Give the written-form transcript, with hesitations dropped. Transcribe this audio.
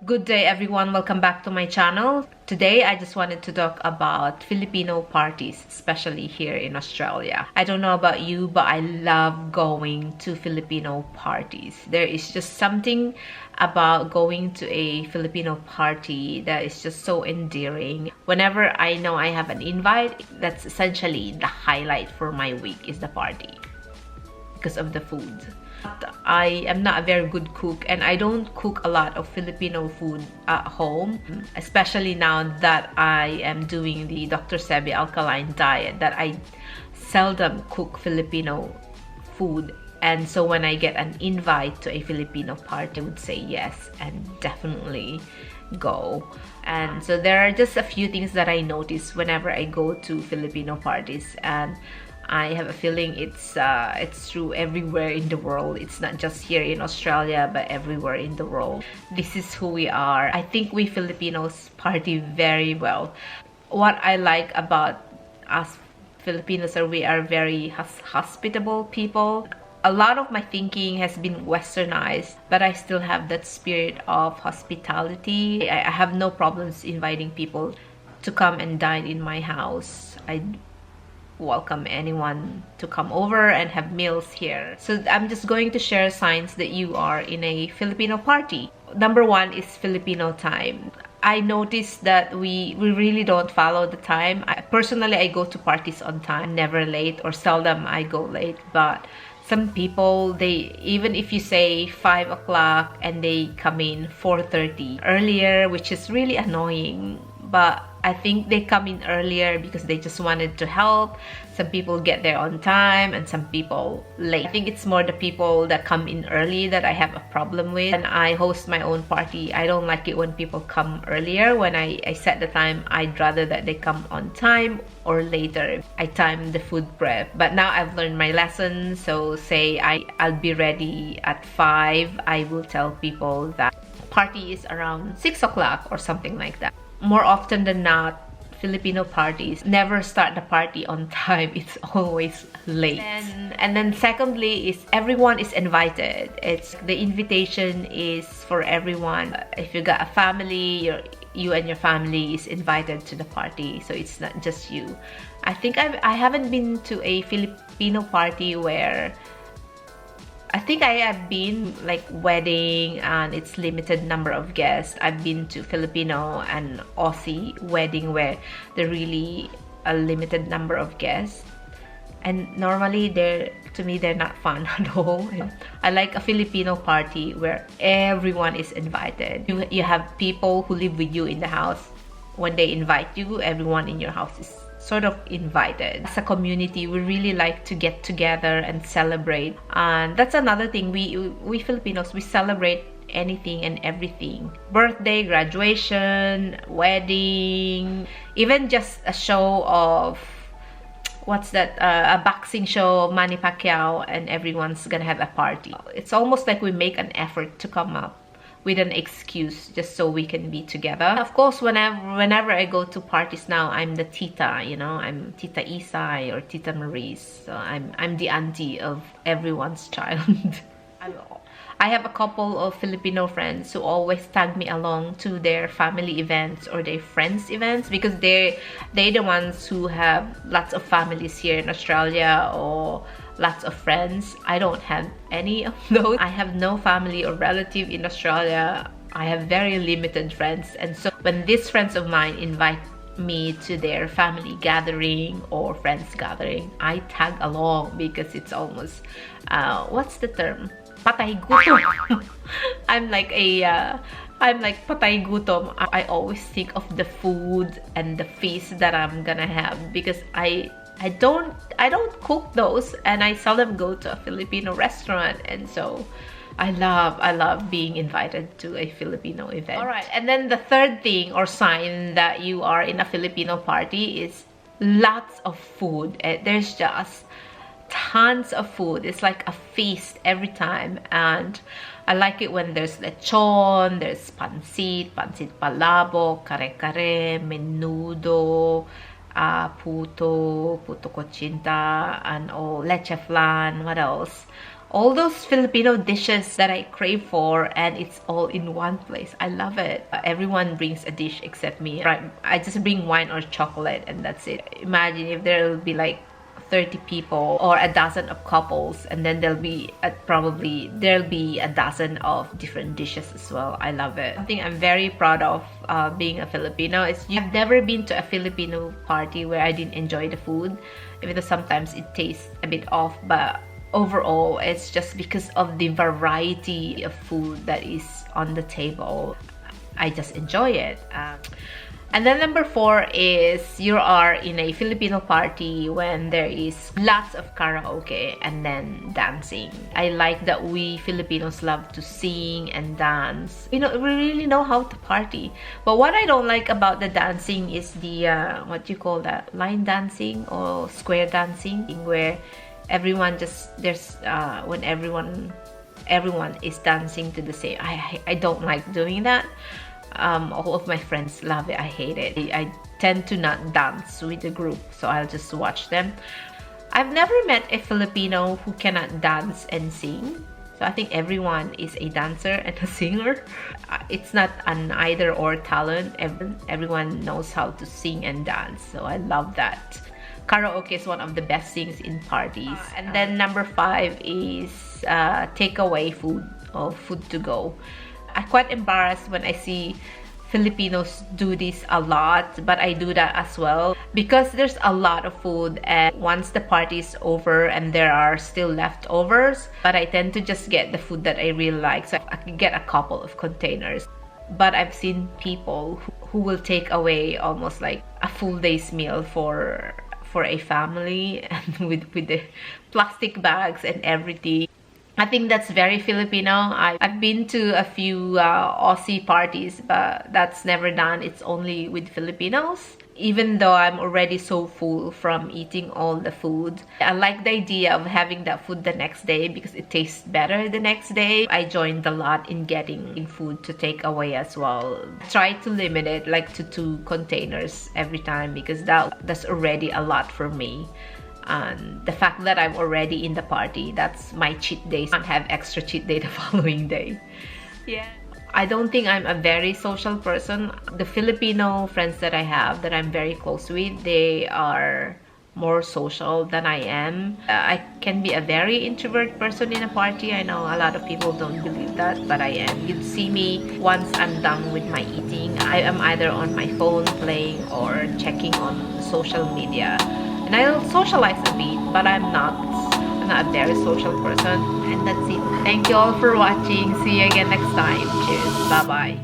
Good day everyone, welcome back to my channel. Today I just wanted to talk about Filipino parties, especially here in Australia. I don't know about you, but I love going to Filipino parties. There is just something about going to a Filipino party that is just so endearing. Whenever I know I have an invite, that's essentially the highlight for my week is the party because of the food. I am not a very good cook and I don't cook a lot of Filipino food at home, especially now that I am doing the Dr. Sebi alkaline diet, that I seldom cook Filipino food. And so when I get an invite to a Filipino party, I would say yes and definitely go. And so there are just a few things that I notice whenever I go to Filipino parties, and I have a feeling it's true everywhere in the world. It's not just here in Australia, but everywhere in the world. This is who we are. I think we Filipinos party very well. What I like about us Filipinos are we are very hospitable people. A lot of my thinking has been westernized, but I still have that spirit of hospitality. I have no problems inviting people to come and dine in my house. I welcome anyone to come over and have meals here. So I'm just going to share signs that you are in a Filipino party. Number one is Filipino time. I noticed that we really don't follow the time. Personally, I go to parties on time, never late, or seldom I go late. But some people, they even if you say 5 o'clock and they come in 4:30 earlier, which is really annoying. But I think they come in earlier because they just wanted to help. Some people get there on time and some people late. I think it's more the people that come in early that I have a problem with. And I host my own party, I don't like it when people come earlier. When I set the time, I'd rather that they come on time or later. I time the food prep. But now I've learned my lesson. So say I'll be ready at 5. I will tell people that party is around 6 o'clock or something like that. More often than not, Filipino parties never start the party on time. It's always late. And then secondly is everyone is invited. It's the invitation is for everyone. If you got a family, you and your family is invited to the party. So it's not just you. I think I haven't been to a Filipino party where I think I have been like wedding and it's limited number of guests. I've been to Filipino and Aussie wedding where they're really a limited number of guests. And normally to me they're not fun at all. I like a Filipino party where everyone is invited. You have people who live with you in the house. When they invite you, everyone in your house is sort of invited. As a community, we really like to get together and celebrate. And that's another thing, we Filipinos, we celebrate anything and everything. Birthday, graduation, wedding, even just a show of what's that, a boxing show of Manny Pacquiao, and everyone's gonna have a party. It's almost like we make an effort to come up with an excuse just so we can be together. Of course, whenever I go to parties now, I'm the tita, you know, I'm Tita Isay or Tita Maurice. So I'm the auntie of everyone's child. I have a couple of Filipino friends who always tag me along to their family events or their friends events because they're the ones who have lots of families here in Australia or lots of friends. I don't have any of those. I have no family or relative in Australia. I have very limited friends, and so when these friends of mine invite me to their family gathering or friends gathering, I tag along because it's almost what's the term? Patay gutom. I'm like patay gutom. I always think of the food and the feast that I'm gonna have because I don't cook those, and I seldom go to a Filipino restaurant, and so I love being invited to a Filipino event. All right, and then the third thing or sign that you are in a Filipino party is lots of food. There's just tons of food. It's like a feast every time, and I like it when there's lechon, there's pancit palabok, kare-kare, menudo, puto cochinta, and leche flan. What else? all those Filipino dishes that I crave for, and it's all in one place. I love it. Everyone brings a dish except me. Right? I just bring wine or chocolate, and that's it. Imagine if there'll be like 30 people or a dozen of couples, and then there'll be there'll be a dozen of different dishes as well. I love it. Something I'm very proud of being a Filipino is I've never been to a Filipino party where I didn't enjoy the food, even though sometimes it tastes a bit off, but overall it's just because of the variety of food that is on the table. I just enjoy it. And then number 4 is you are in a Filipino party when there is lots of karaoke and then dancing. I like that we Filipinos love to sing and dance. You know, we really know how to party. But what I don't like about the dancing is the, what do you call that? Line dancing or square dancing, where everyone just, when everyone is dancing to the same. I don't like doing that. All of my friends love it. I hate it. I tend to not dance with the group, so I'll just watch them. I've never met a Filipino who cannot dance and sing. So I think everyone is a dancer and a singer. It's not an either or talent. Everyone knows how to sing and dance, so I love that. Karaoke is one of the best things in parties. And then number 5 is takeaway food or food to go. I'm quite embarrassed when I see Filipinos do this a lot, but I do that as well because there's a lot of food, and once the party is over and there are still leftovers, but I tend to just get the food that I really like, so I can get a couple of containers. But I've seen people who will take away almost like a full day's meal for a family, and with the plastic bags and everything. I think that's very Filipino. I've been to a few Aussie parties, but that's never done. It's only with Filipinos. Even though I'm already so full from eating all the food, I like the idea of having that food the next day because it tastes better the next day. I joined a lot in getting food to take away as well. Try to limit it like to 2 containers every time because that's already a lot for me. And the fact that I'm already in the party, that's my cheat day. I can't have extra cheat day the following day. Yeah. I don't think I'm a very social person. The Filipino friends that I have that I'm very close with, they are more social than I am. I can be a very introvert person in a party. I know a lot of people don't believe that, but I am. You'd see me once I'm done with my eating. I am either on my phone playing or checking on social media. And I'll socialize a bit, but I'm not a very social person. And that's it. Thank you all for watching. See you again next time. Cheers. Bye-bye.